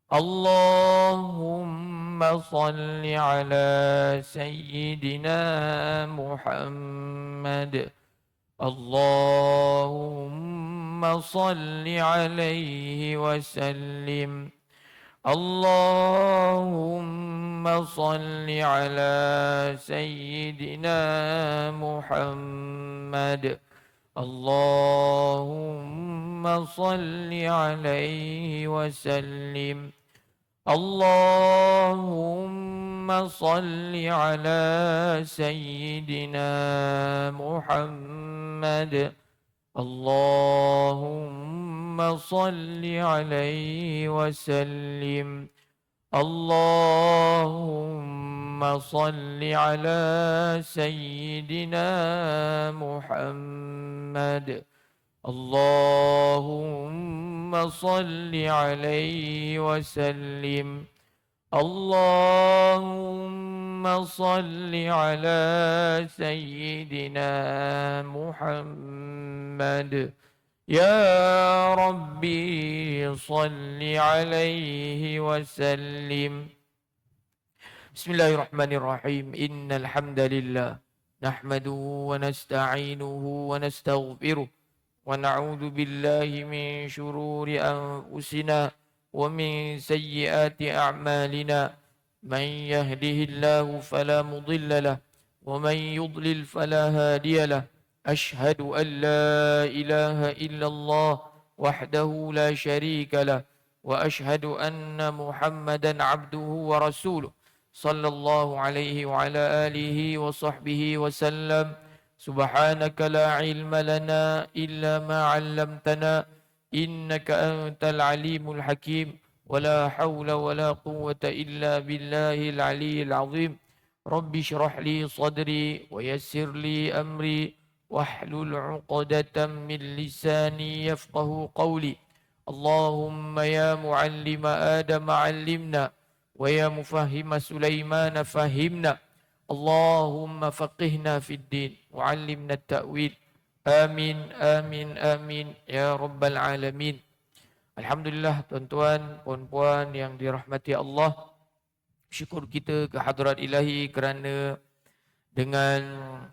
اللهم صل على سيدنا محمد. اللهم صل عليه وسلم. اللهم صل على سيدنا محمد. اللهم صل عليه وسلم. اللهم صل على سيدنا محمد. اللهم صل عليه وسلم. اللهم صل على سيدنا محمد. اللهم صل عليه وسلم. اللهم صل على سيدنا محمد. يا ربي صل عليه وسلم. بسم الله الرحمن الرحيم. إن الحمد لله نحمده ونستعينه ونستغفره ونعوذ بالله من شرور أنفسنا ومن سيئات أعمالنا. من يهده الله فلا مضل له ومن يضلل فلا هادي له. أشهد أن لا إله إلا الله وحده لا شريك له وأشهد أن محمدا عبده ورسوله صلى الله عليه وعلى آله وصحبه وسلم. سبحانك لا علم لنا إلا ما علمتنا إنك أنت العليم الحكيم. ولا حول ولا قوة إلا بالله العلي العظيم. رب اشرح لي صدري ويسر لي أمري واحلل عقدة من لساني يفقه قولي. اللهم يا معلم آدم علمنا ويا مفهم سليمان فهمنا. اللهم فقهنا في الدين وعلمنا التأويل. آمين آمين آمين يا رب العالمين. Alhamdulillah, tuan-tuan, puan-puan yang dirahmati Allah. Syukur kita ke hadrat ilahi kerana dengan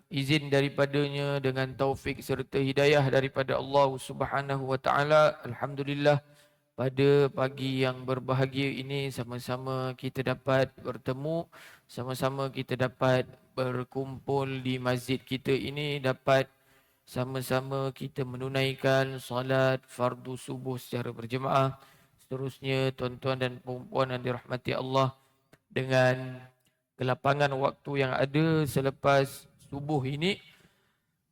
izin daripadanya, dengan taufik serta hidayah daripada Allah Subhanahu wa taala, alhamdulillah pada pagi yang berbahagia ini sama-sama kita dapat bertemu, sama-sama kita dapat berkumpul di masjid kita ini, dapat sama-sama kita menunaikan salat fardu subuh secara berjemaah. Seterusnya tuan-tuan dan puan-puan yang dirahmati Allah, dengan kelapangan waktu yang ada selepas subuh ini,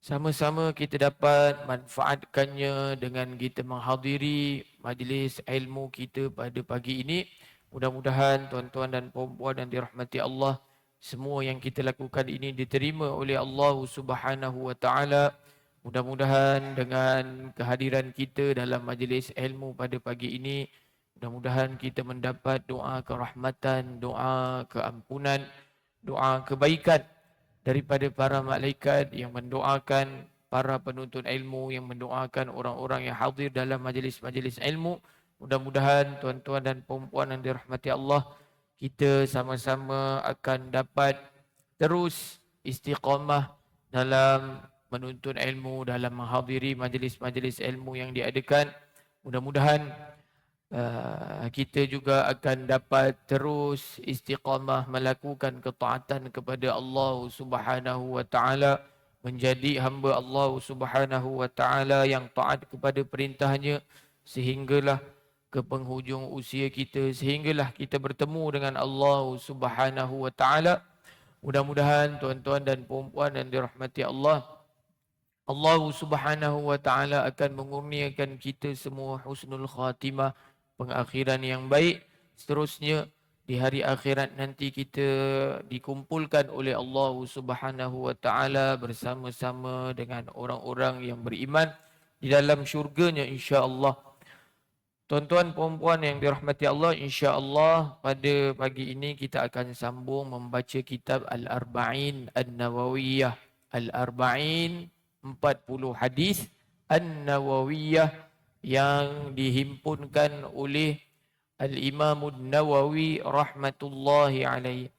sama-sama kita dapat manfaatkannya dengan kita menghadiri majlis ilmu kita pada pagi ini. Mudah-mudahan tuan-tuan dan puan-puan yang dirahmati Allah, semua yang kita lakukan ini diterima oleh Allah Subhanahu wa taala. Mudah-mudahan dengan kehadiran kita dalam majlis ilmu pada pagi ini, mudah-mudahan kita mendapat doa kerahmatan, doa keampunan, doa kebaikan daripada para malaikat yang mendoakan para penuntut ilmu, yang mendoakan orang-orang yang hadir dalam majlis-majlis ilmu. Mudah-mudahan tuan-tuan dan puan-puan yang dirahmati Allah, kita sama-sama akan dapat terus istiqamah dalam menuntut ilmu, dalam menghadiri majlis-majlis ilmu yang diadakan. Mudah-mudahan kita juga akan dapat terus istiqamah melakukan ketaatan kepada Allah Subhanahu wa taala, menjadi hamba Allah Subhanahu wa taala yang taat kepada perintahnya sehinggalah ke penghujung usia kita, sehinggalah kita bertemu dengan Allah Subhanahu wa taala. Mudah-mudahan tuan-tuan dan puan-puan yang dirahmati Allah, Allah Subhanahu wa taala akan mengurniakan kita semua husnul khatimah, pengakhiran yang baik. Seterusnya di hari akhirat nanti kita dikumpulkan oleh Allah Subhanahu wa taala bersama-sama dengan orang-orang yang beriman di dalam syurganya insya-Allah. Tuan-tuan puan-puan yang dirahmati Allah, insya-Allah pada pagi ini kita akan sambung membaca kitab Al-Arba'in An-Nawawiyah. Al-Arba'in 40 hadis An-Nawawiyah yang dihimpunkan oleh Al-Imam Nawawi rahmatullahi alaihi.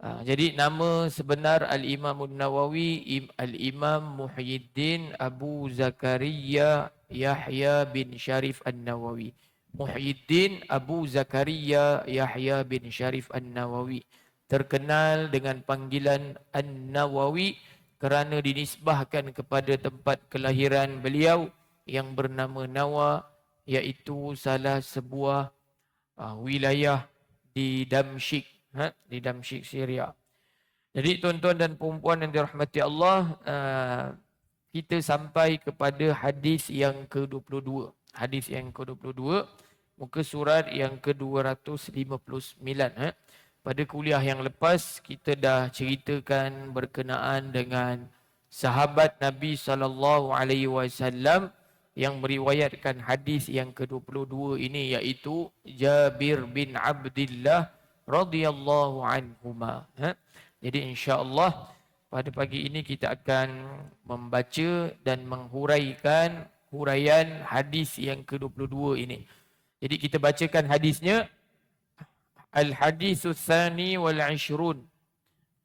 Jadi nama sebenar Al-Imam Nawawi Al-Imam Muhyiddin Abu Zakaria Yahya bin Sharif An-Nawawi. Muhyiddin Abu Zakaria Yahya bin Sharif An-Nawawi. Terkenal dengan panggilan An-Nawawi kerana dinisbahkan kepada tempat kelahiran beliau yang bernama Nawa, iaitu salah sebuah wilayah di Damsyik, di Damsyik, Syria. Jadi tuan-tuan dan puan-puan yang dirahmati Allah, kita sampai kepada hadis yang ke-22. Hadis yang ke-22, muka surat yang ke-259. Pada kuliah yang lepas, kita dah ceritakan berkenaan dengan sahabat Nabi SAW yang meriwayatkan hadis yang ke-22 ini, iaitu Jabir bin Abdillah radhiyallahu anhuma. Jadi insya-Allah pada pagi ini kita akan membaca dan menghuraikan huraian hadis yang ke-22 ini. Jadi kita bacakan hadisnya. Al-haditsus tsani wal 'ishrun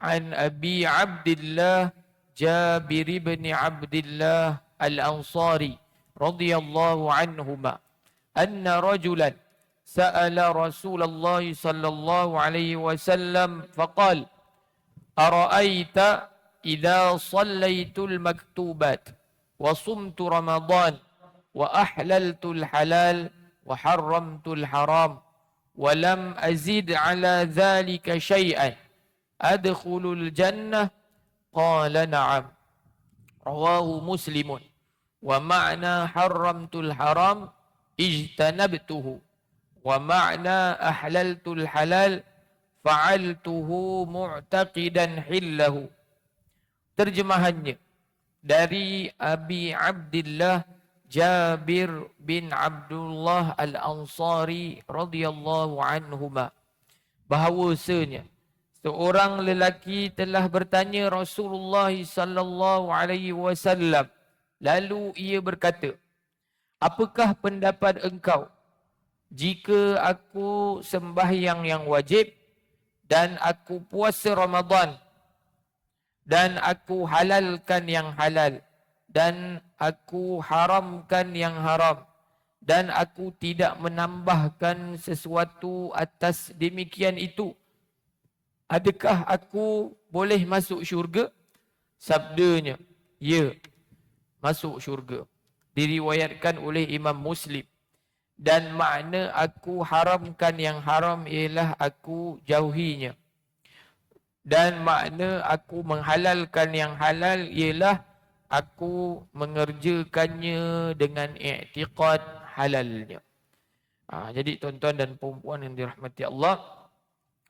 an Abi Abdillah Jabir bin Abdillah Al-Ansari radhiyallahu anhuma anna rajulan sa'ala Rasulullah sallallahu alaihi wasallam faqala ara'aita idza sallaitul maktubat wa sumtu ramadan wa ahlaltul halal wa harramtul haram wa lam azid ala dhalika syai'an adkhulul jannah qala na'am rawahu muslimun wa ma'na harramtul haram ijtanabtuhu wa ma'na ahlaltul halal fa'altuhu mu'taqidan hillahu. Terjemahannya dari Abi Abdillah Jabir bin Abdullah Al-Ansari radhiyallahu anhuma, bahawasanya seorang lelaki telah bertanya Rasulullah sallallahu alaihi wasallam, lalu ia berkata, apakah pendapat engkau jika aku sembahyang yang wajib dan aku puasa Ramadan dan aku halalkan yang halal dan aku haramkan yang haram dan aku tidak menambahkan sesuatu atas demikian itu, adakah aku boleh masuk syurga? Sabdanya, ya, masuk syurga. Diriwayatkan oleh Imam Muslim. Dan makna aku haramkan yang haram ialah aku jauhinya. Dan makna aku menghalalkan yang halal ialah aku mengerjakannya dengan i'tiqad halalnya. Jadi tuan-tuan dan puan-puan yang dirahmati Allah,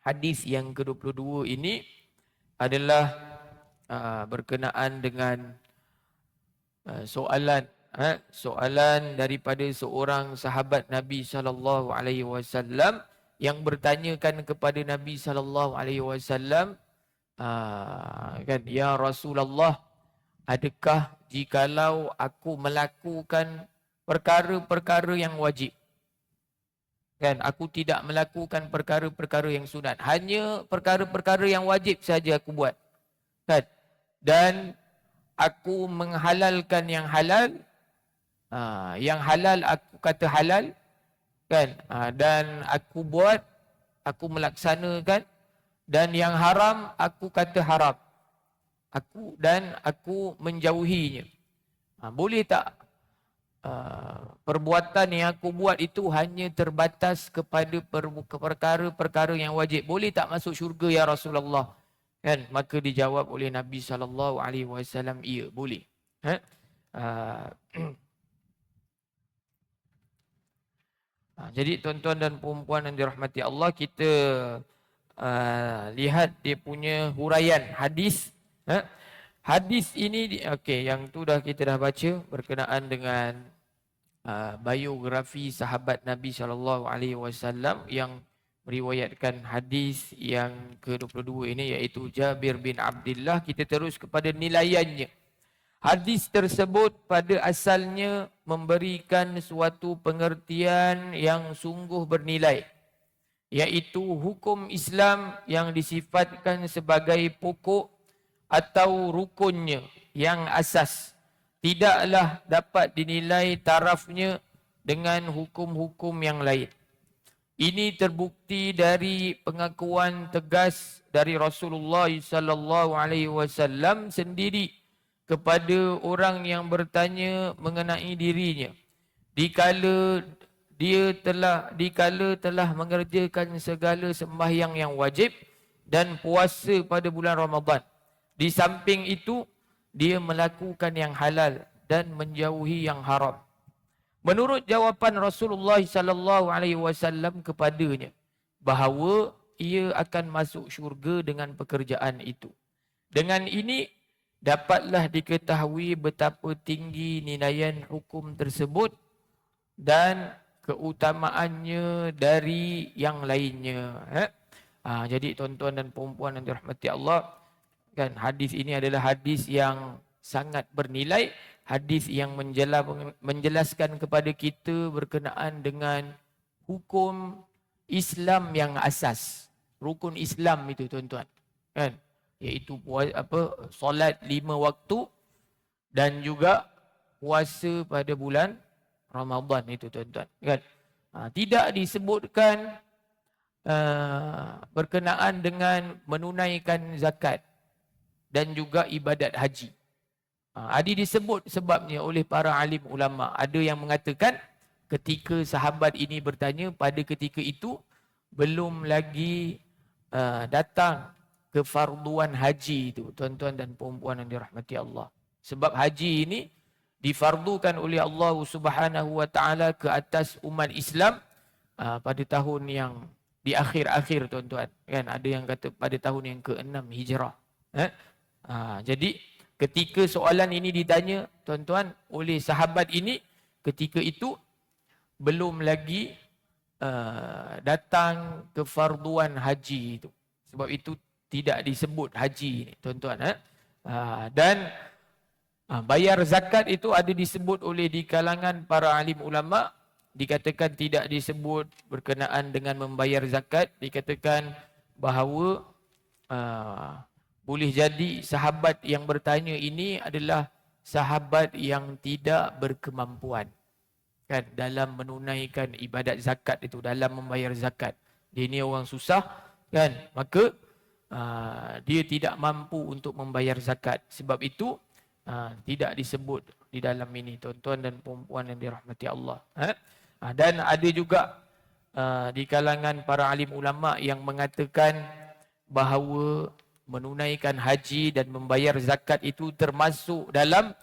hadis yang ke-22 ini adalah berkenaan dengan soalan daripada seorang sahabat Nabi sallallahu alaihi wasallam yang bertanyakan kepada Nabi sallallahu alaihi wasallam, kan, ya Rasulullah, adakah jikalau aku melakukan perkara-perkara yang wajib, kan, aku tidak melakukan perkara-perkara yang sunat, hanya perkara-perkara yang wajib saja aku buat, kan, dan aku menghalalkan yang halal, yang halal aku kata halal, kan, dan aku buat, aku melaksanakan, dan yang haram aku kata haram, aku menjauhinya. Boleh tak perbuatan yang aku buat itu hanya terbatas kepada perkara-perkara yang wajib, boleh tak masuk syurga ya Rasulullah? Kan, maka dijawab oleh Nabi SAW, iya, boleh. Jadi tuan-tuan dan puan-puan yang dirahmati Allah, kita lihat dia punya huraian hadis. Hadis ini, okey, yang tu kita dah baca berkenaan dengan biografi sahabat Nabi SAW yang meriwayatkan hadis yang ke-22 ini, iaitu Jabir bin Abdillah. Kita terus kepada nilaiannya. Hadis tersebut pada asalnya memberikan suatu pengertian yang sungguh bernilai, iaitu hukum Islam yang disifatkan sebagai pokok atau rukunnya yang asas tidaklah dapat dinilai tarafnya dengan hukum-hukum yang lain. Ini terbukti dari pengakuan tegas dari Rasulullah sallallahu alaihi wasallam sendiri kepada orang yang bertanya mengenai dirinya dikala telah mengerjakan segala sembahyang yang wajib dan puasa pada bulan Ramadan. Di samping itu, dia melakukan yang halal dan menjauhi yang haram. Menurut jawapan Rasulullah sallallahu alaihi wasallam kepadanya bahawa ia akan masuk syurga dengan pekerjaan itu. Dengan ini dapatlah diketahui betapa tinggi nilaian hukum tersebut dan keutamaannya dari yang lainnya. Jadi tuan-tuan dan puan-puan yang dirahmati Allah, kan, hadis ini adalah hadis yang sangat bernilai, hadis yang menjelaskan kepada kita berkenaan dengan hukum Islam yang asas, rukun Islam itu tuan-tuan, kan, iaitu solat 5 waktu dan juga puasa pada bulan Ramadan itu tuan-tuan, kan. Tidak disebutkan berkenaan dengan menunaikan zakat dan juga ibadat haji. Ada disebut sebabnya oleh para alim ulama. Ada yang mengatakan ketika sahabat ini bertanya, pada ketika itu belum lagi datang kefarduan haji itu, tuan-tuan dan puan-puan yang dirahmati Allah. Sebab haji ini difardukan oleh Allah Subhanahu wa taala ke atas umat Islam pada tahun yang di akhir-akhir tuan-tuan. Kan ada yang kata pada tahun yang ke-6 Hijrah. Jadi ketika soalan ini ditanya tuan-tuan oleh sahabat ini, ketika itu belum lagi datang kefarduan haji itu. Sebab itu tidak disebut haji ini tuan-tuan. Dan bayar zakat itu ada disebut oleh di kalangan para alim ulama, dikatakan tidak disebut berkenaan dengan membayar zakat. Dikatakan bahawa boleh jadi sahabat yang bertanya ini adalah sahabat yang tidak berkemampuan, kan, dalam menunaikan ibadat zakat itu, dalam membayar zakat. Dia ni orang susah, kan, maka dia tidak mampu untuk membayar zakat. Sebab itu tidak disebut di dalam ini, tuan-tuan dan puan-puan yang dirahmati Allah. Dan ada juga di kalangan para alim ulama yang mengatakan bahawa menunaikan haji dan membayar zakat itu termasuk dalam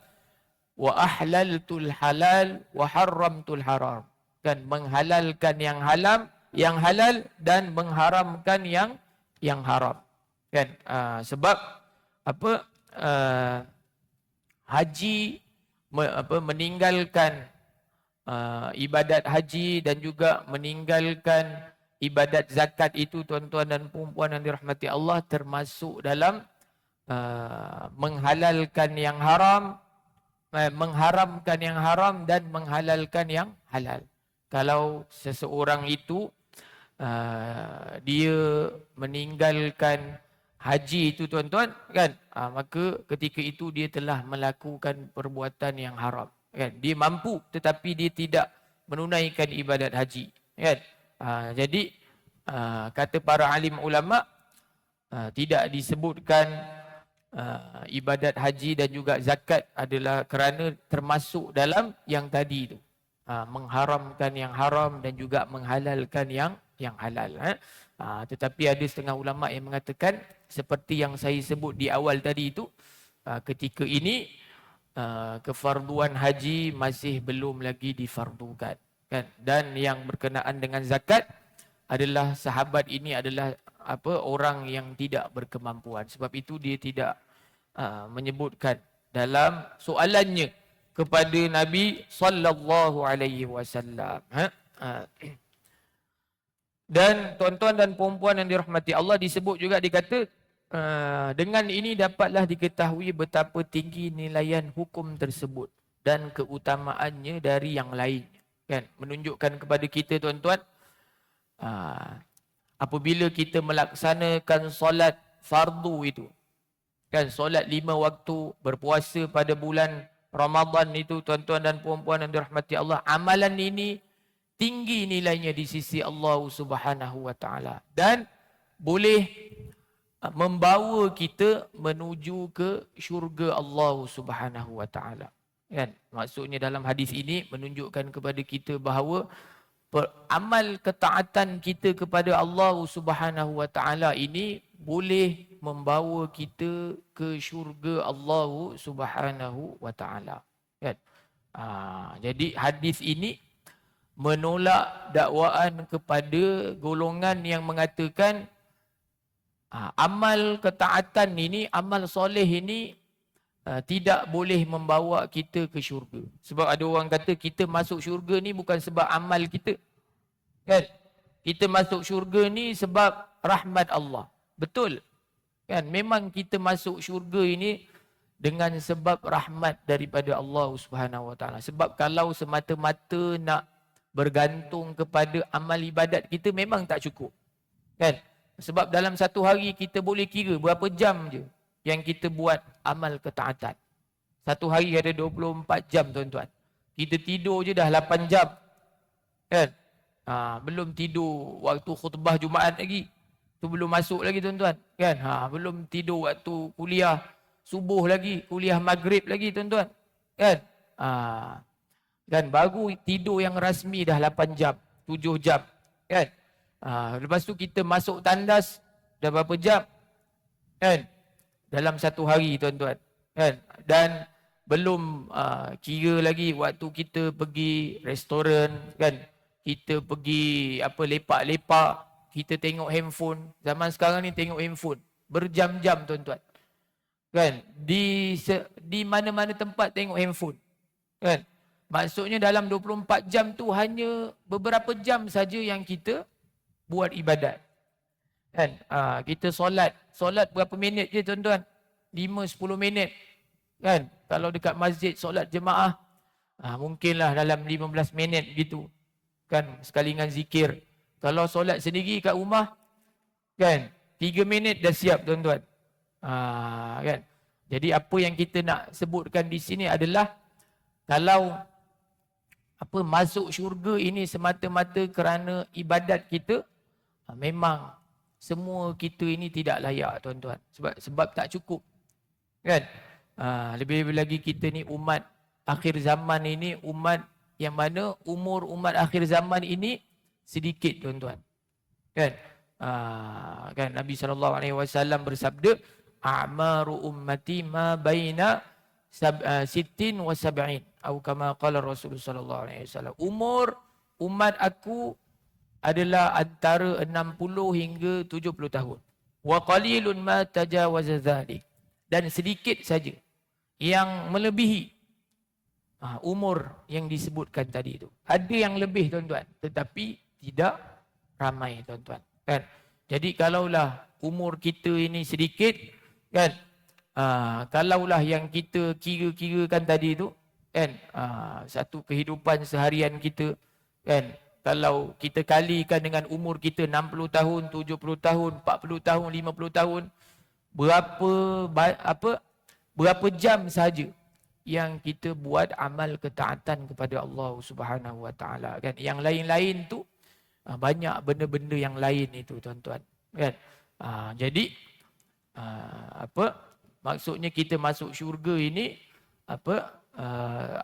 wa ahlaltul halal wa harramtul haram, kan, menghalalkan yang halal dan mengharamkan yang haram, kan. Sebab haji meninggalkan ibadat haji dan juga meninggalkan ibadat zakat itu, tuan-tuan dan puan-puan yang dirahmati Allah, termasuk dalam menghalalkan yang haram, mengharamkan yang haram dan menghalalkan yang halal. Kalau seseorang itu dia meninggalkan haji itu tuan-tuan, kan, maka ketika itu dia telah melakukan perbuatan yang haram, kan. Dia mampu tetapi dia tidak menunaikan ibadat haji, kan. Jadi kata para alim ulama, tidak disebutkan ibadat haji dan juga zakat adalah kerana termasuk dalam yang tadi itu, mengharamkan yang haram dan juga menghalalkan yang halal. Tetapi ada setengah ulama yang mengatakan seperti yang saya sebut di awal tadi itu, ketika ini kefarduan haji masih belum lagi difardukan, kan. Dan yang berkenaan dengan zakat adalah sahabat ini adalah orang yang tidak berkemampuan. Sebab itu dia tidak menyebutkan dalam soalannya kepada Nabi sallallahu alaihi wasallam. Dan tuan-tuan dan puan-puan yang dirahmati Allah, disebut juga, dikata Dengan ini dapatlah diketahui betapa tinggi nilaian hukum tersebut dan keutamaannya dari yang lain. Kan? Menunjukkan kepada kita tuan-tuan, apabila kita melaksanakan solat fardu itu, kan, solat 5 waktu, berpuasa pada bulan Ramadan itu, tuan-tuan dan puan-puan yang dirahmati Allah, amalan ini tinggi nilainya di sisi Allah Subhanahu wa taala dan boleh membawa kita menuju ke syurga Allah Subhanahu wa taala. Kan? Maksudnya dalam hadis ini menunjukkan kepada kita bahawa amal ketaatan kita kepada Allah Subhanahu wa taala ini boleh membawa kita ke syurga Allah Subhanahu wa taala. Kan? Jadi hadis ini menolak dakwaan kepada golongan yang mengatakan amal ketaatan ini, amal soleh ini tidak boleh membawa kita ke syurga. Sebab ada orang kata kita masuk syurga ni bukan sebab amal kita. Kan? Kita masuk syurga ni sebab rahmat Allah. Betul. Kan? Memang kita masuk syurga ini dengan sebab rahmat daripada Allah Subhanahu wa taala. Sebab kalau semata-mata nak bergantung kepada amal ibadat kita memang tak cukup. Kan? Sebab dalam satu hari kita boleh kira berapa jam je yang kita buat amal ketaatan. Satu hari ada 24 jam tuan-tuan. Kita tidur je dah 8 jam. Kan? Belum tidur waktu khutbah Jumaat lagi. Tu belum masuk lagi tuan-tuan. Kan? Belum tidur waktu kuliah subuh lagi, kuliah maghrib lagi tuan-tuan. Kan? Kan baru tidur yang rasmi dah 8 jam, 7 jam. Kan? Lepas tu kita masuk tandas dah berapa jam? Kan? Dalam satu hari tuan-tuan. Kan? Dan belum kira lagi waktu kita pergi restoran, kan? Kita pergi lepak-lepak, kita tengok handphone. Zaman sekarang ni tengok handphone berjam-jam tuan-tuan. Kan? Di mana-mana tempat tengok handphone. Kan? Maksudnya dalam 24 jam tu hanya beberapa jam saja yang kita buat ibadat. Kan? Kita solat berapa minit je tuan-tuan? 5-10 minit. Kan? Kalau dekat masjid solat jemaah, mungkinlah dalam 15 minit gitu. Kan? Sekali dengan zikir. Kalau solat sendiri kat rumah, kan? 3 minit dah siap tuan-tuan. Kan? Jadi apa yang kita nak sebutkan di sini adalah kalau masuk syurga ini semata-mata kerana ibadat kita, memang semua kita ini tidak layak tuan-tuan. Sebab tak cukup. Kan? Lebih lagi kita ni umat akhir zaman ini, umat yang mana umur umat akhir zaman ini sedikit tuan-tuan. Kan? Kan Nabi SAW bersabda, a'maru ummati ma baina sittin wa sab'in, atau kama qala Rasulullah SAW. Umur umat aku adalah antara 60 hingga 70 tahun. Wa qalilun ma tajawaza dzalik. Dan sedikit saja yang melebihi umur yang disebutkan tadi itu. Ada yang lebih tuan-tuan, tetapi tidak ramai tuan-tuan. Kan? Jadi kalaulah umur kita ini sedikit, kan? Kalaulah yang kita kira-kirakan tadi itu, kan? Satu kehidupan seharian kita, kan? Kalau kita kalikan dengan umur kita 60 tahun, 70 tahun, 40 tahun, 50 tahun, berapa jam saja yang kita buat amal ketaatan kepada Allah Subhanahu wa taala, kan? Yang lain-lain tu banyak benda-benda yang lain itu tuan-tuan, kan? Jadi maksudnya kita masuk syurga ini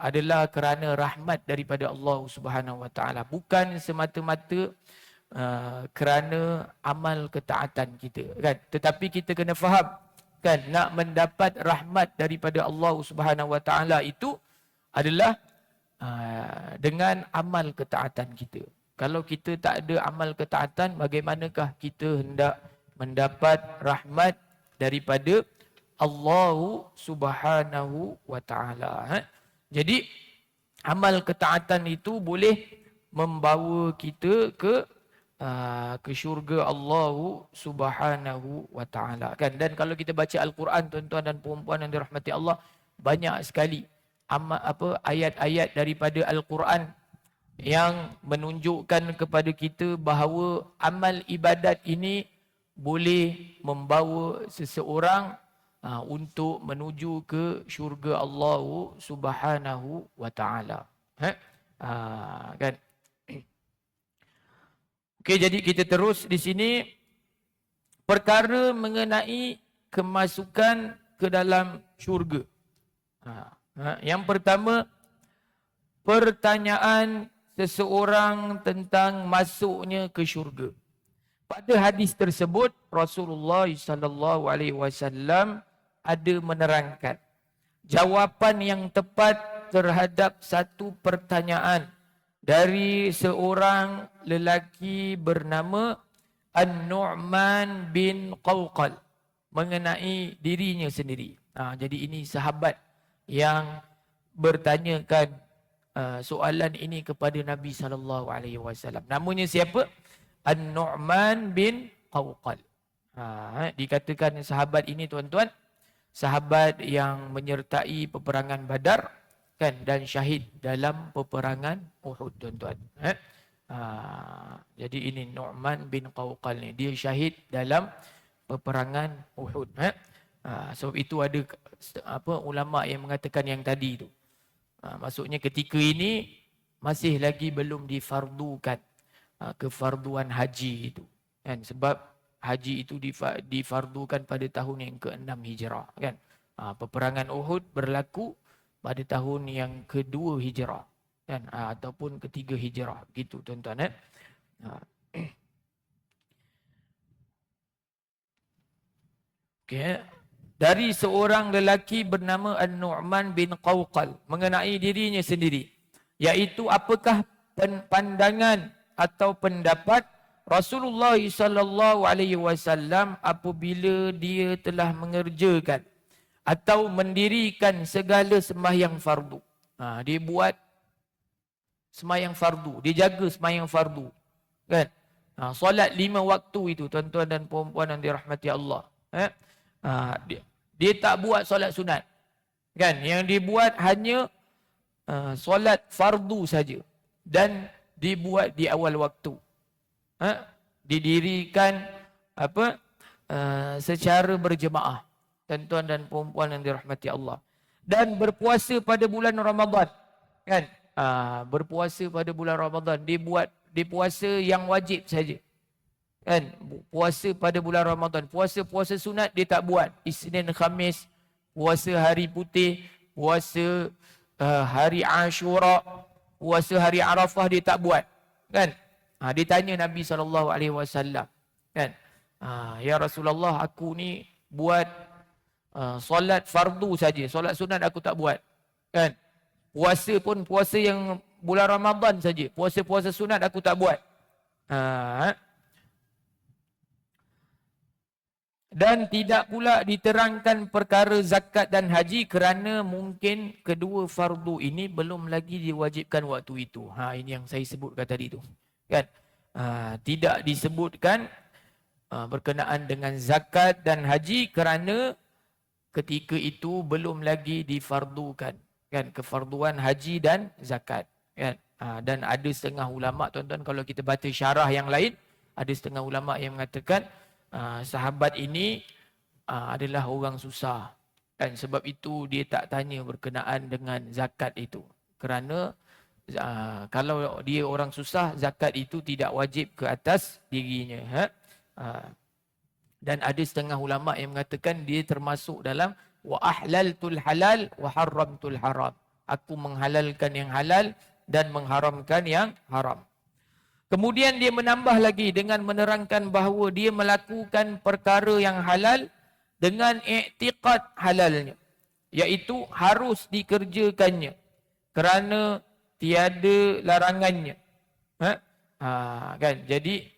adalah kerana rahmat daripada Allah Subhanahu wa taala, bukan semata-mata kerana amal ketaatan kita, kan? Tetapi kita kena faham, kan, nak mendapat rahmat daripada Allah Subhanahu wa taala itu adalah dengan amal ketaatan kita. Kalau kita tak ada amal ketaatan, bagaimanakah kita hendak mendapat rahmat daripada Allah Subhanahu wa taala? Jadi amal ketaatan itu boleh membawa kita ke ke syurga Allah Subhanahu wa taala kan. Dan kalau kita baca Al-Quran, tuan-tuan dan puan-puan yang dirahmati Allah, banyak sekali ayat-ayat daripada Al-Quran yang menunjukkan kepada kita bahawa amal ibadat ini boleh membawa seseorang untuk menuju ke syurga Allah Subhanahu wa taala. Kan? Okey, jadi kita terus di sini perkara mengenai kemasukan ke dalam syurga. Yang pertama, pertanyaan seseorang tentang masuknya ke syurga. Pada hadis tersebut Rasulullah sallallahu alaihi wasallam ada menerangkan jawapan yang tepat terhadap satu pertanyaan dari seorang lelaki bernama An-Nu'man bin Qawqal mengenai dirinya sendiri. Jadi ini sahabat yang bertanyakan soalan ini kepada Nabi sallallahu alaihi wasallam. Namanya siapa? An-Nu'man bin Qawqal. Dikatakan sahabat ini, tuan-tuan, sahabat yang menyertai peperangan Badar kan, dan syahid dalam peperangan Uhud, tuan-tuan. Jadi ini Nu'man bin Qawqal ni, dia syahid dalam peperangan Uhud. Sebab itu ada ulama yang mengatakan yang tadi tu. Maksudnya ketika ini masih lagi belum difardukan kefarduan haji itu kan, sebab haji itu difardukan pada tahun yang ke-6 Hijrah kan. Peperangan Uhud berlaku pada tahun yang ke-2 Hijrah kan, ataupun ke-3 Hijrah gitu, tuan-tuan. Okey, dari seorang lelaki bernama An-Nu'man bin Qawqal mengenai dirinya sendiri, iaitu apakah pandangan atau pendapat Rasulullah sallallahu alaihi wasallam apabila dia telah mengerjakan atau mendirikan segala sembahyang fardu. Dia buat sembahyang fardu, dia jaga sembahyang fardu kan. Solat 5 waktu itu, tuan-tuan dan puan-puan yang dirahmati Allah. Dia tak buat solat sunat kan, yang dibuat hanya solat fardu saja, dan dibuat di awal waktu. Didirikan secara berjemaah, tuan-tuan dan puan-puan yang dirahmati Allah. Dan berpuasa pada bulan Ramadan kan, berpuasa pada bulan Ramadan, dia puasa yang wajib saja kan, puasa pada bulan Ramadan. Puasa sunat dia tak buat, Isnin Khamis, puasa hari putih, puasa hari Ashura, puasa hari Arafah dia tak buat kan. Dia tanya Nabi SAW kan, ya Rasulullah, aku ni buat solat fardu saja, solat sunat aku tak buat kan. Puasa pun puasa yang bulan Ramadan saja, puasa-puasa sunat aku tak buat. Dan tidak pula diterangkan perkara zakat dan haji kerana mungkin kedua fardu ini belum lagi diwajibkan waktu itu. Ini yang saya sebutkan tadi tu kan. Tidak disebutkan berkenaan dengan zakat dan haji kerana ketika itu belum lagi difardukan kan, kefarduan haji dan zakat kan. Dan ada setengah ulama, tuan-tuan, kalau kita baca syarah yang lain, ada setengah ulama yang mengatakan sahabat ini adalah orang susah dan sebab itu dia tak tanya berkenaan dengan zakat itu, kerana kalau dia orang susah, zakat itu tidak wajib ke atas dirinya. Dan ada setengah ulama yang mengatakan dia termasuk dalam wa ahlaltul halal wa haramtul haram, aku menghalalkan yang halal dan mengharamkan yang haram. Kemudian dia menambah lagi dengan menerangkan bahawa dia melakukan perkara yang halal dengan i'tiqad halalnya, iaitu harus dikerjakannya kerana tiada larangannya. Kan? Jadi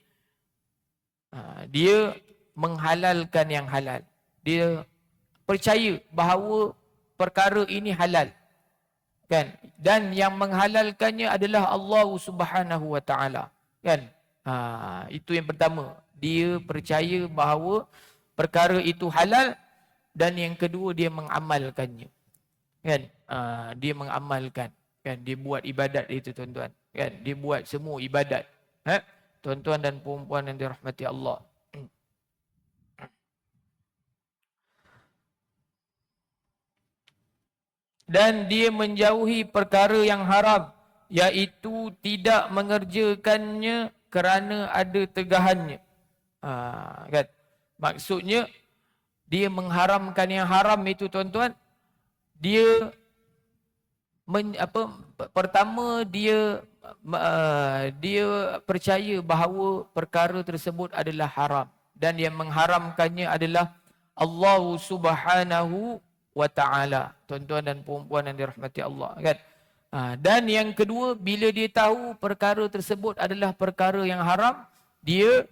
dia menghalalkan yang halal. Dia percaya bahawa perkara ini halal kan, dan yang menghalalkannya adalah Allah Subhanahu wa taala kan. Itu yang pertama. Dia percaya bahawa perkara itu halal, dan yang kedua dia mengamalkannya. Kan? Dia mengamalkan. Kan? Dia buat ibadat itu tuan-tuan. Kan? Dia buat semua ibadat. Tuan-tuan dan puan-puan yang dirahmati Allah. Dan dia menjauhi perkara yang haram, iaitu tidak mengerjakannya kerana ada tegahannya. Kan? Maksudnya dia mengharamkan yang haram itu tuan-tuan, dia pertama dia percaya bahawa perkara tersebut adalah haram, dan yang mengharamkannya adalah Allah Subhanahu wa ta'ala. Tuan-tuan dan puan-puan yang dirahmati Allah, kan? Dan yang kedua, bila dia tahu perkara tersebut adalah perkara yang haram, dia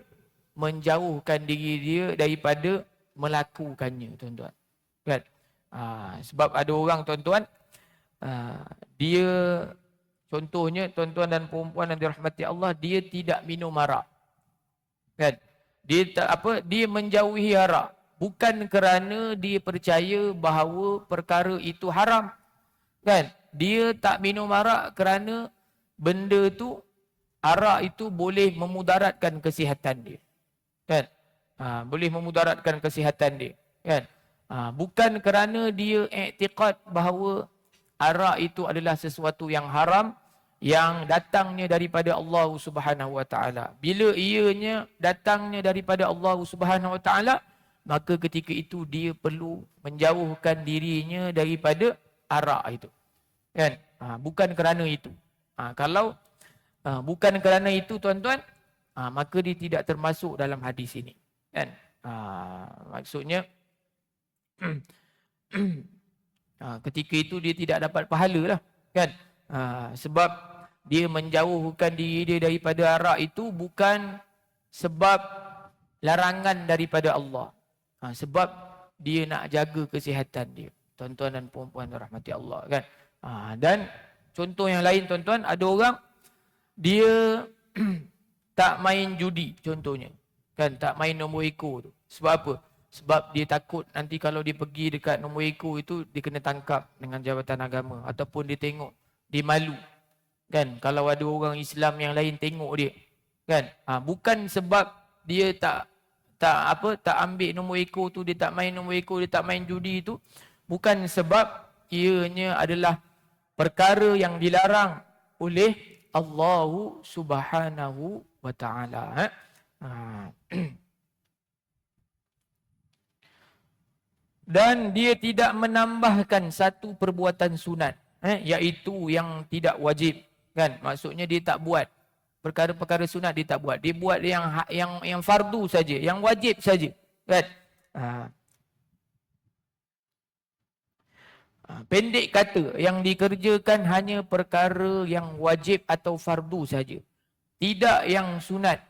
menjauhkan diri dia daripada melakukannya, tuan-tuan. Kan? Sebab ada orang, tuan-tuan, dia contohnya, tuan-tuan dan puan-puan yang dirahmati Allah, dia tidak minum arak. Kan? Dia menjauhi arak bukan kerana dia percaya bahawa perkara itu haram. Kan? Dia tak minum arak kerana benda tu, arak itu boleh memudaratkan kesihatan dia. Kan? Boleh memudaratkan kesihatan dia. Kan? Bukan kerana dia iktiqad bahawa arak itu adalah sesuatu yang haram, yang datangnya daripada Allah Subhanahu wa ta'ala. Bila ianya datangnya daripada Allah Subhanahu wa ta'ala, maka ketika itu dia perlu menjauhkan dirinya daripada arak itu. Kan? Bukan kerana itu. Kalau bukan kerana itu, tuan-tuan, maka dia tidak termasuk dalam hadis ini. Kan? Maksudnya ketika itu dia tidak dapat pahala lah. Kan? Sebab dia menjauhkan diri dia daripada arak itu bukan sebab larangan daripada Allah. Sebab dia nak jaga kesihatan dia. Tuan-tuan dan puan-puan rahmati Allah, kan? Dan contoh yang lain, tuan-tuan, ada orang dia tak main judi contohnya. Kan? Tak main nombor ekor tu. Sebab apa? Sebab dia takut nanti kalau dia pergi dekat nombor ekor itu, dia kena tangkap dengan jabatan agama. Ataupun dia tengok, dia malu. Kan? Kalau ada orang Islam yang lain tengok dia. Kan? Bukan sebab dia tak ambil nombor ekor tu, dia tak main nombor ekor, dia tak main judi itu, bukan sebab ianya adalah perkara yang dilarang oleh Allah Subhanahu wa ta'ala. Dan dia tidak menambahkan satu perbuatan sunat, iaitu yang tidak wajib. Kan? Maksudnya dia tak buat perkara-perkara sunat, dia tak buat. Dia buat yang fardu saja, yang wajib saja. Kan? Pendek kata, yang dikerjakan hanya perkara yang wajib atau fardu saja, tidak yang sunat.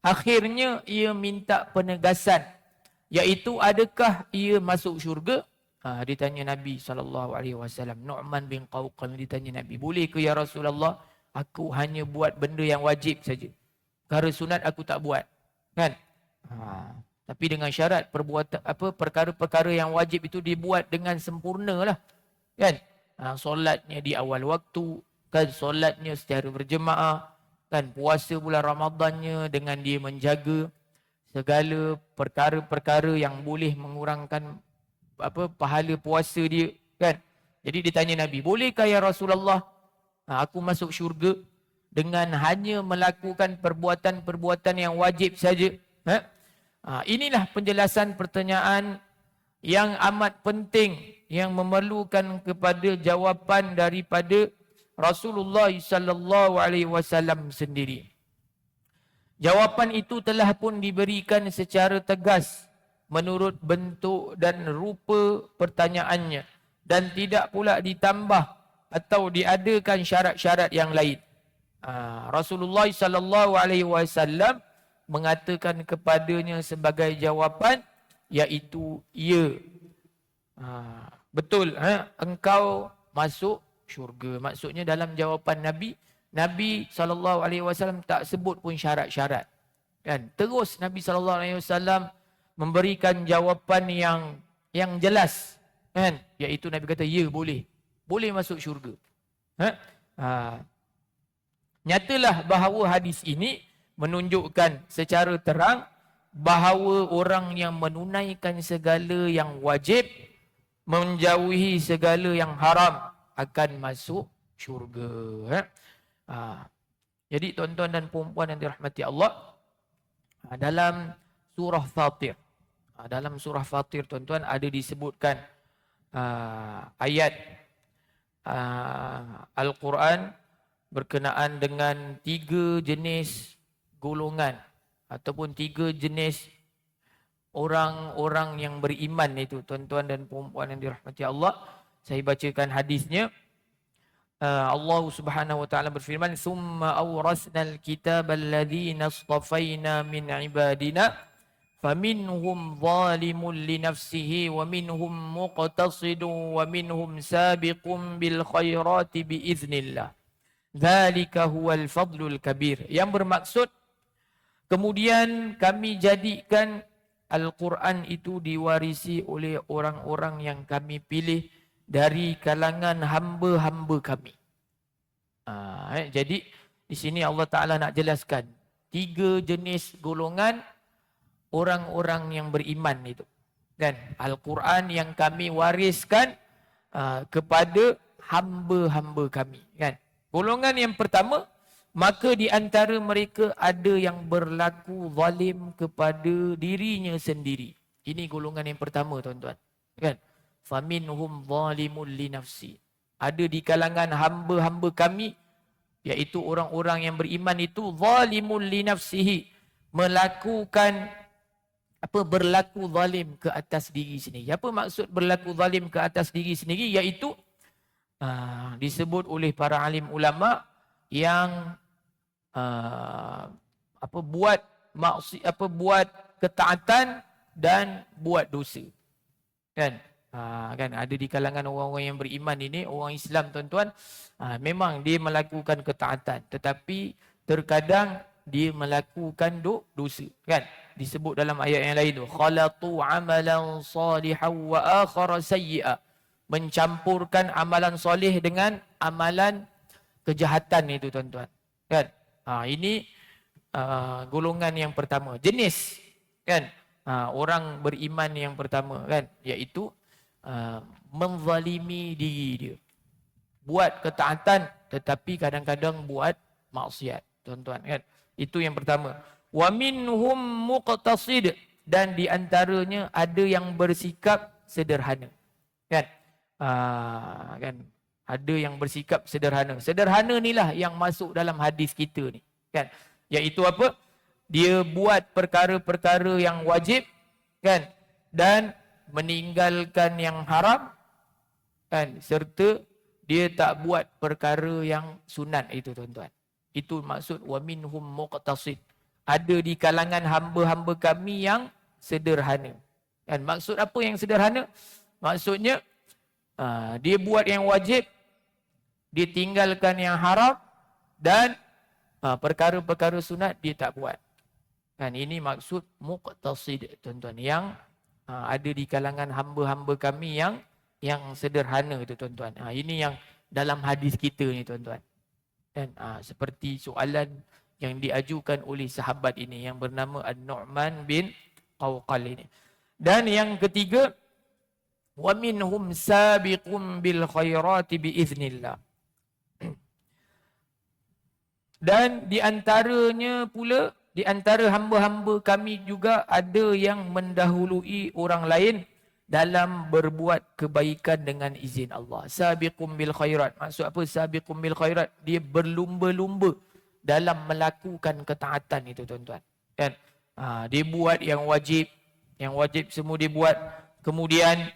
Akhirnya ia minta penegasan, iaitu adakah ia masuk syurga? Ditanya Nabi SAW. Nu'man bin Qawqal ditanya Nabi, boleh ke ya Rasulullah, aku hanya buat benda yang wajib saja, perkara sunat aku tak buat. Kan? Tapi dengan syarat perkara-perkara yang wajib itu dibuat dengan sempurna lah. Kan? Solatnya di awal waktu, kan? Solatnya secara berjemaah, kan? Puasa bulan Ramadannya dengan dia menjaga segala perkara-perkara yang boleh mengurangkan pahala puasa dia. Kan? Jadi ditanya Nabi, bolehkah ya Rasulullah aku masuk syurga dengan hanya melakukan perbuatan-perbuatan yang wajib saja? Inilah penjelasan pertanyaan yang amat penting, yang memerlukan kepada jawapan daripada Rasulullah sallallahu alaihi wasallam sendiri. Jawapan itu telah pun diberikan secara tegas menurut bentuk dan rupa pertanyaannya, dan tidak pula ditambah atau diadakan syarat-syarat yang lain. Rasulullah sallallahu alaihi wasallam mengatakan kepadanya sebagai jawapan, iaitu ya. Betul, engkau masuk syurga. Maksudnya dalam jawapan Nabi, Nabi SAW tak sebut pun syarat-syarat. Kan? Terus Nabi SAW memberikan jawapan yang jelas. Kan? Iaitu Nabi kata, ya boleh. Boleh masuk syurga. Ha? Ha. Nyatalah bahawa hadis ini menunjukkan secara terang bahawa orang yang menunaikan segala yang wajib, menjauhi segala yang haram akan masuk syurga. Jadi tuan-tuan dan puan-puan yang dirahmati Allah, dalam surah Fatir, dalam surah Fatir tuan-tuan ada disebutkan ayat Al-Quran berkenaan dengan 3 jenis golongan ataupun 3 jenis orang-orang yang beriman itu tuan-tuan dan puan-puan yang dirahmati Allah. Saya bacakan hadisnya. Allah Subhanahu wa taala berfirman, "Tsumma awrasnal kitaba alladhina istafaina min ibadina faminhum zalimun li nafsihi wa minhum muqtasidun wa minhum sabiqun bil khairati bi idznillah. Dzalika huwal fadlul kabir." Yang bermaksud, kemudian kami jadikan Al-Quran itu diwarisi oleh orang-orang yang kami pilih dari kalangan hamba-hamba kami. Jadi di sini Allah Ta'ala nak jelaskan 3 jenis golongan orang-orang yang beriman itu. Kan? Al-Quran yang kami wariskan kepada hamba-hamba kami. Kan? Golongan yang pertama, maka di antara mereka ada yang berlaku zalim kepada dirinya sendiri. Ini golongan yang pertama tuan-tuan. Kan? Faminhum zalimun li nafsi. Ada di kalangan hamba-hamba kami, iaitu orang-orang yang beriman itu zalimun li nafsihi, melakukan berlaku zalim ke atas diri sendiri. Apa maksud berlaku zalim ke atas diri sendiri? Iaitu disebut oleh para alim ulama yang buat ketaatan dan buat dosa. Kan? Kan ada di kalangan orang-orang yang beriman ini, orang Islam tuan-tuan, memang dia melakukan ketaatan, tetapi terkadang dia melakukan dosa. Kan? Disebut dalam ayat yang lain tu, khalatu amalan salihan wa akhara sayyi'a, mencampurkan amalan soleh dengan amalan kejahatan itu tuan-tuan. Kan? Ini golongan yang pertama, jenis, kan? Orang beriman yang pertama, kan? Iaitu menzalimi diri dia. Buat ketaatan tetapi kadang-kadang buat maksiat, tuan-tuan, kan? Itu yang pertama. Wa minhum muqtasid, dan di antaranya ada yang bersikap sederhana. Kan? Kan? Ada yang bersikap sederhana. Sederhana inilah yang masuk dalam hadis kita ni, kan? Iaitu apa? Dia buat perkara-perkara yang wajib, kan? Dan meninggalkan yang haram, kan? Serta dia tak buat perkara yang sunat itu tuan-tuan. Itu maksud wa minhum muqtasid. Ada di kalangan hamba-hamba kami yang sederhana. Kan? Maksud apa yang sederhana? Maksudnya dia buat yang wajib, dia tinggalkan yang haram, dan perkara-perkara sunat dia tak buat. Kan? Ini maksud muqtasid tuan-tuan, yang ada di kalangan hamba-hamba kami yang sederhana itu tuan-tuan. Ini yang dalam hadis kita ni tuan-tuan. Dan seperti soalan yang diajukan oleh sahabat ini yang bernama An-Nu'man bin Qawqal ini. Dan yang ketiga, wa minhum sabiqun bil khairati bi idznillah. Dan di antaranya pula, di antara hamba-hamba kami juga ada yang mendahului orang lain dalam berbuat kebaikan dengan izin Allah. Sabiqum bil khairat. Maksud apa sabiqum bil khairat? Dia berlumba-lumba dalam melakukan ketaatan itu tuan-tuan. Kan? Dia buat yang wajib semua dia buat. Kemudian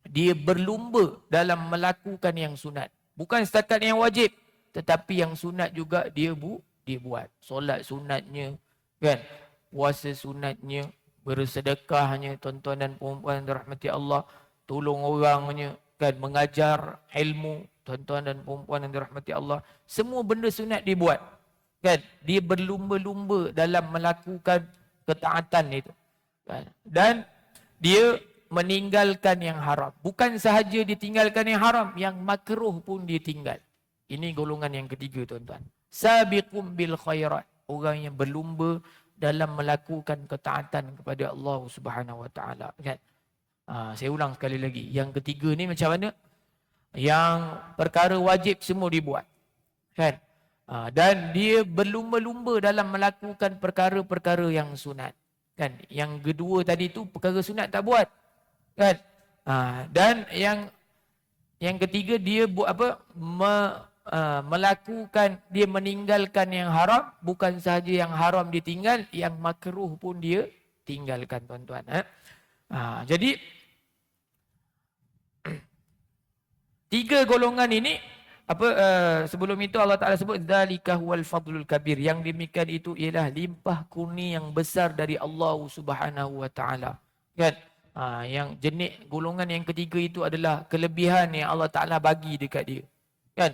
dia berlumba dalam melakukan yang sunat. Bukan setakat yang wajib, tetapi yang sunat juga dia buat. Solat sunatnya, kan? Puasa sunatnya, bersedekahnya, tuan-tuan dan puan-puan dirahmati Allah, tolong orangnya, kan? Mengajar ilmu, tuan-tuan dan puan-puan yang dirahmati Allah, semua benda sunat dibuat. Kan? Dia berlumba-lumba dalam melakukan ketaatan itu. Kan? Dan dia meninggalkan yang haram. Bukan sahaja ditinggalkan yang haram, yang makruh pun dia tinggal. Ini golongan yang ketiga, tuan-tuan. Sabiqum bil khairat. Orang yang berlumba dalam melakukan ketaatan kepada Allah Subhanahu Wa Taala. Kan? Saya ulang sekali lagi. Yang ketiga ni macam mana? Yang perkara wajib semua dibuat. Kan? Dan dia berlumba-lumba dalam melakukan perkara-perkara yang sunat. Kan? Yang kedua tadi tu perkara sunat tak buat. Kan? Dan yang ketiga dia buat apa? Melakukan, dia meninggalkan yang haram. Bukan sahaja yang haram ditinggal, yang makruh pun dia tinggalkan, tuan-tuan. Jadi tiga golongan ini, sebelum itu Allah Ta'ala sebut dzalika huwal fadlul kabir. Yang demikian itu ialah limpah kurnia yang besar dari Allah Subhanahu Wa Ta'ala. Kan? Yang jenis golongan yang ketiga itu adalah kelebihan yang Allah Ta'ala bagi dekat dia. Kan?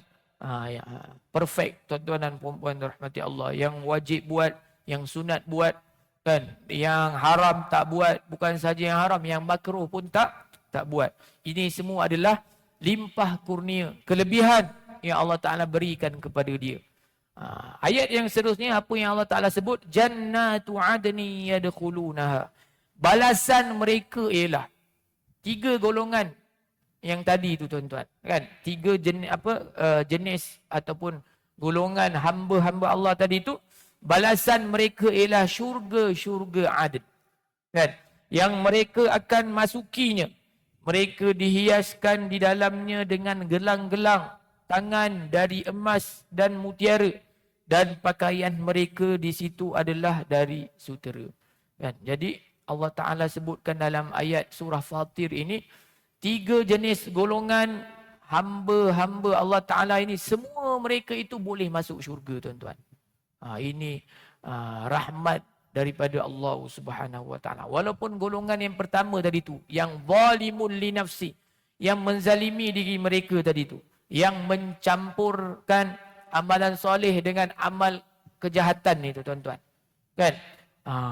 Perfect, tuan-tuan dan puan-puan rahmati Allah. Yang wajib buat, yang sunat buat, kan? Yang haram tak buat. Bukan saja yang haram, yang makruh pun tak buat. Ini semua adalah limpah kurnia, kelebihan yang Allah Ta'ala berikan kepada dia. Ayat yang seterusnya, apa yang Allah Ta'ala sebut? Jannatu adni yadkhulunaha. Balasan mereka ialah tiga golongan yang tadi itu, tuan-tuan. Kan? Tiga jenis, jenis ataupun golongan hamba-hamba Allah tadi itu, balasan mereka ialah syurga-syurga adn. Kan? Yang mereka akan masukinya. Mereka dihiaskan di dalamnya dengan gelang-gelang tangan dari emas dan mutiara. Dan pakaian mereka di situ adalah dari sutera. Kan? Jadi Allah Ta'ala sebutkan dalam ayat surah Fatir ini, tiga jenis golongan hamba-hamba Allah Ta'ala ini, semua mereka itu boleh masuk syurga, tuan-tuan. Ini rahmat daripada Allah Subhanahu Wa Taala. Walaupun golongan yang pertama tadi tu, yang zalimun li nafsi, yang menzalimi diri mereka tadi tu, yang mencampurkan amalan soleh dengan amal kejahatan itu, tuan-tuan. Kan?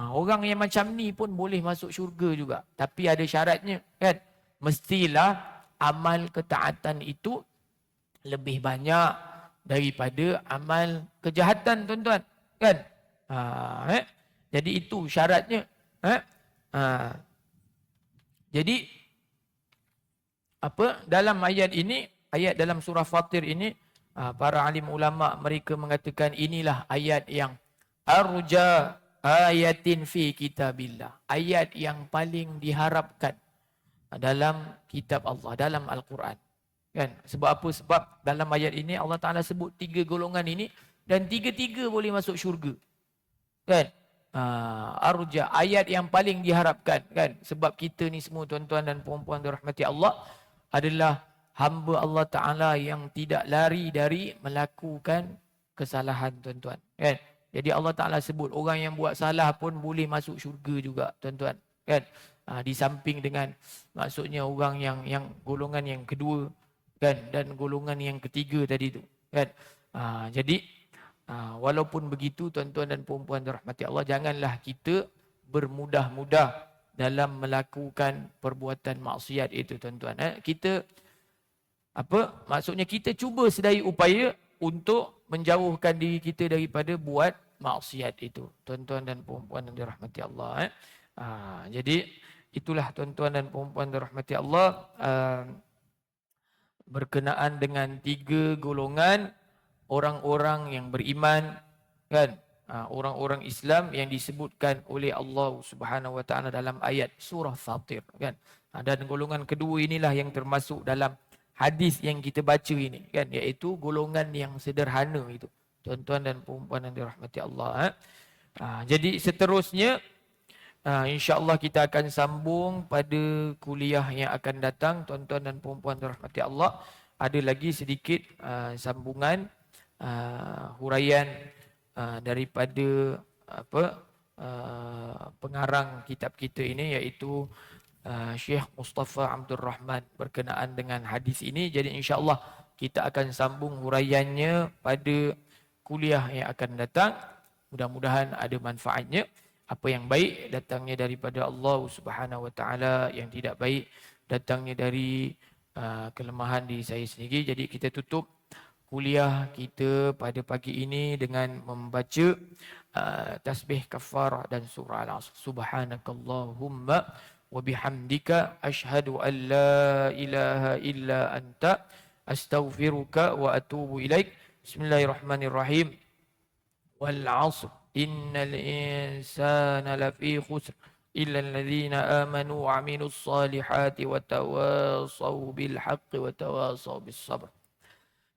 Orang yang macam ni pun boleh masuk syurga juga, tapi ada syaratnya, kan? Mestilah amal ketaatan itu lebih banyak daripada amal kejahatan, tuan-tuan. Kan? Jadi itu syaratnya. Jadi dalam ayat ini, ayat dalam surah Fatir ini, para alim ulama mereka mengatakan inilah ayat yang arja ayatin fi kitabillah. Ayat yang paling diharapkan dalam kitab Allah, dalam Al-Quran. Kan? Sebab apa? Sebab dalam ayat ini Allah Ta'ala sebut tiga golongan ini dan tiga-tiga boleh masuk syurga. Kan? Arja, ayat yang paling diharapkan. Kan? Sebab kita ni semua, tuan-tuan dan puan-puan dirahmati Allah, adalah hamba Allah Ta'ala yang tidak lari dari melakukan kesalahan, tuan-tuan. Kan? Jadi Allah Ta'ala sebut orang yang buat salah pun boleh masuk syurga juga, tuan-tuan. Kan? Di samping dengan maksudnya orang yang golongan yang kedua, kan, dan golongan yang ketiga tadi tu, kan. Jadi walaupun begitu, tuan-tuan dan puan-puan dirahmati Allah, janganlah kita bermudah-mudah dalam melakukan perbuatan maksiat itu, tuan-tuan. Kita maksudnya kita cuba sedaya upaya untuk menjauhkan diri kita daripada buat maksiat itu, tuan-tuan dan puan-puan yang dirahmati Allah. Jadi itulah, tuan-tuan dan puan-puan dirahmati Allah, berkenaan dengan tiga golongan orang-orang yang beriman, kan, orang-orang Islam yang disebutkan oleh Allah Subhanahu Wa Taala dalam ayat surah Fatir, kan. Dan golongan kedua inilah yang termasuk dalam hadis yang kita baca ini, kan, iaitu golongan yang sederhana itu, tuan-tuan dan puan-puan yang dirahmati Allah. Jadi seterusnya, insya-Allah kita akan sambung pada kuliah yang akan datang, tuan-tuan dan puan-puan dirahmati Allah. Ada lagi sedikit sambungan huraian daripada pengarang kitab kita ini, iaitu Syekh Mustafa Abdul Rahman berkenaan dengan hadis ini. Jadi insya-Allah kita akan sambung huraiannya pada kuliah yang akan datang. Mudah-mudahan ada manfaatnya. Apa yang baik datangnya daripada Allah Subhanahu Wa Taala, yang tidak baik datangnya dari kelemahan diri saya sendiri. Jadi kita tutup kuliah kita pada pagi ini dengan membaca tasbih kafarah dan surah Al-Asr. Subhanakallahumma wa bihamdika asyhadu an la ilaha illa anta astaghfiruka wa atubu ilaik. Bismillahirrahmanirrahim. Wal 'asr innal insana lafi khusr illa alladhina amanu wa 'amilus salihati wa tawasaw bil haqqi wa tawasaw bis sabr.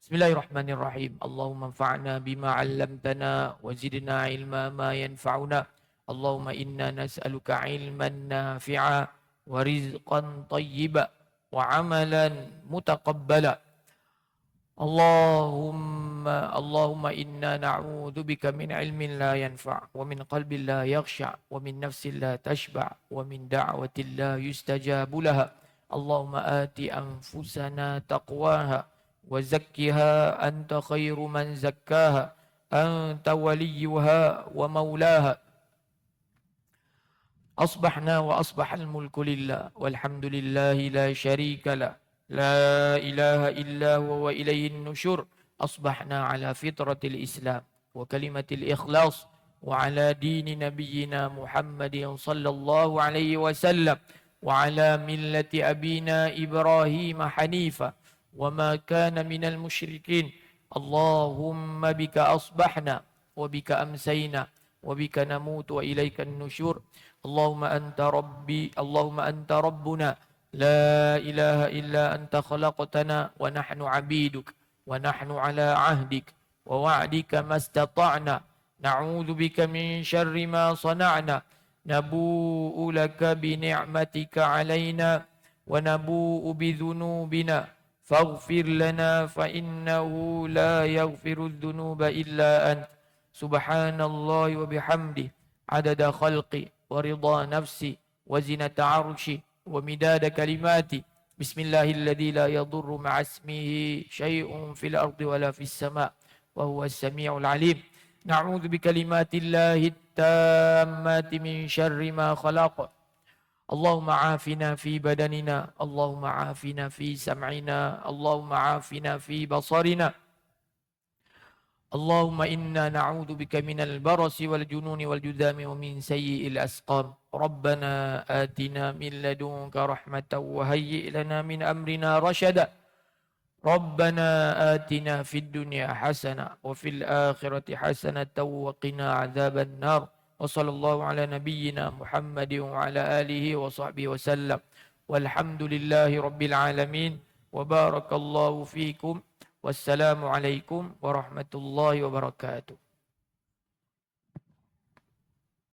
Bismillahirrahmanirrahim. Allahumma anfa'na bima 'allamtana wa zidna 'ilma ma yanfa'una. Allahumma inna nas'aluka 'ilman nafi'a wa rizqan thayyiba wa 'amalan mutaqabbala. Allahumma inna na'udzu bika min 'ilmin la yanfa' wa min qalbin la yakhsha' wa min nafsin la tashba' wa min da'watin la yustajabu laha. Allahumma ati anfusana taqwaha wa zakkiha anta khairu man zakkaha anta waliyuha wa maulaha. Asbahna wa asbahal mulku lillah walhamdulillahi la syarika lah. La ilaha illa huwa wa ilayhin nusyur. Asbahna ala fitratil Islam wa kalimatil ikhlas wa ala dini nabiyyina Muhammadin sallallahu alaihi wasallam wa ala millati abina Ibrahim hanifa wa ma kana minal musyrikin. Allahumma bika asbahna wa bika amsayna wa bika namutu wa ilaykan nusyur. Allahumma anta rabbi, Allahumma anta rabbuna. لا إله إلا أنت خلقتنا ونحن عبيدك ونحن على عهدك ووعدك ما استطعنا نعوذ بك من شر ما صنعنا نبوء لك بنعمتك علينا ونبوء بذنوبنا فاغفر لنا فإنه لا يغفر الذنوب إلا أنت سبحان الله وبحمده عدد خلقي ورضا نفسي وزنة عرشي ومداد كلماتي. بسم الله الذي لا يضر مع اسمه شيء في الأرض ولا في السماء وهو السميع العليم. نعوذ بكلمات الله التامات من شر ما خلق. اللهم عافنا في بدننا، اللهم عافنا في سمعنا، اللهم عافنا في بصرنا. اللهم إنا نعوذ بك من البرص والجنون والجذام ومن سيء الأسقام. ربنا آتنا من لدنك رحمة وهيئ لنا من أمرنا رشدا. ربنا آتنا في الدنيا حسنة وفي الآخرة حسنة وقنا عذاب النار. وصلى الله على نبينا محمد وعلى آله وصحبه وسلم والحمد لله رب العالمين وبارك الله فيكم. Wassalamualaikum warahmatullahi wabarakatuh.